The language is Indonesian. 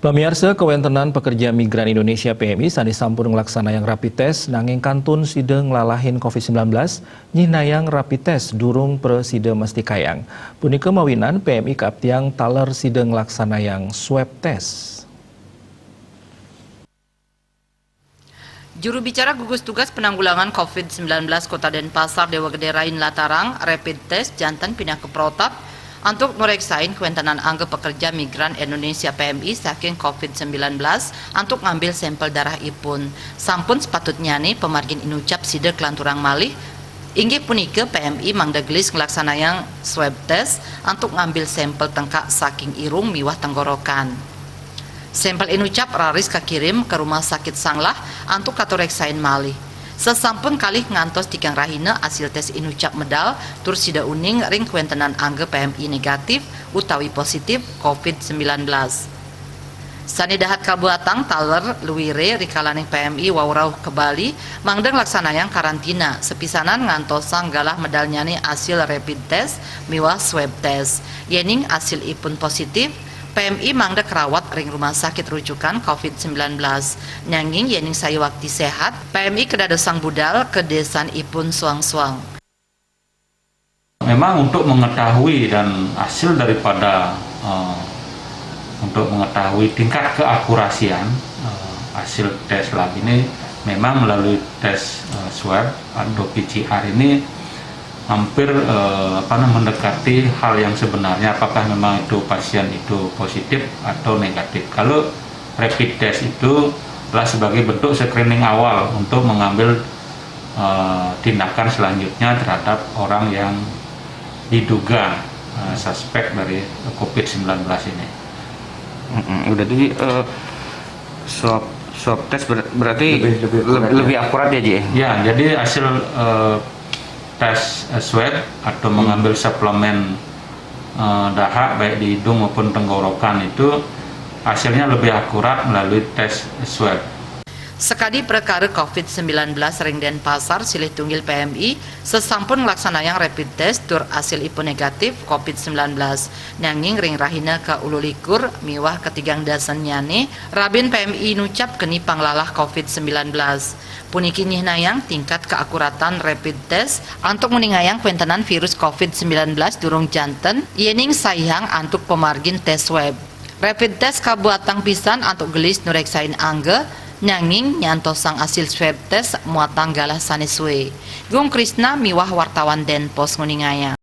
Pemirsa, Kewentenan Pekerja Migran Indonesia PMI sani sampun nglaksana yang rapid test nanging kantun sideng lalahin COVID-19 nyinayang rapid test durung preside mesti kayang. Punika mawinan PMI kaaptiang taler sideng laksana yang swab test. Juru bicara gugus tugas penanggulangan COVID-19 Kota Denpasar Dewa Gede Rain Latarang rapid test jantan pindah ke protap untuk mereksain kewentenan angga pekerja migran Indonesia PMI saking COVID-19 untuk ngambil sampel darah ipun. Sampun sepatutnya nih pemargin inucap sida kelanturang malih inggih punika PMI mangdagelis ngelaksanayang swab test untuk ngambil sampel tengkak saking irung miwah tenggorokan. Sampel inucap raris kakirim ke rumah sakit Sanglah untuk katoreksain malih. Sesampun kali ngantos tikang rahina hasil tes inucap medal tur sida uning ring kewentenan angga PMI negatif utawi positif COVID-19. Sanidahat kabuatang taler luwire rikalaning PMI wawrauh ke Bali mangdeng laksanayang karantina sepisanan ngantosang galah medalnyani hasil rapid test miwah swab test. Yening hasil ipun positif PMI mangda kerawat ring rumah sakit rujukan COVID-19. Nanging yening saya waktu sehat, PMI kedadosang budal ke desan ipun suang-suang. Memang untuk mengetahui dan hasil daripada untuk mengetahui tingkat keakurasian hasil tes lab ini memang melalui tes swab atau PCR ini hampir mendekati hal yang sebenarnya apakah memang itu pasien itu positif atau negatif. Kalau rapid test itu adalah sebagai bentuk screening awal untuk mengambil tindakan selanjutnya terhadap orang yang diduga suspek dari COVID-19 ini. Jadi swab test berarti lebih akurat ya Ji? Ya, jadi hasil tes swab atau mengambil suplemen dahak baik di hidung maupun tenggorokan itu hasilnya lebih akurat melalui tes swab. Sekadi perkara COVID-19 ring Denpasar silih tunggil PMI sesampun ngelaksanayang rapid test tur hasil ipun negatif COVID-19. Nanging ring rahina ke ululikur miwah ketigang dasan nyane Rabin PMI nucap keni panglalah COVID-19. Puniki nayang tingkat keakuratan rapid test untuk meningayang kuentenan virus COVID-19 durung janten yening sayang untuk pemargin tes swab. Rapid test kabuatang pisan untuk gelis nureksain angga nanging nyantosang hasil swab test muatang galah saneswe. Gung Krisna miwah wartawan Denpos nguningaya.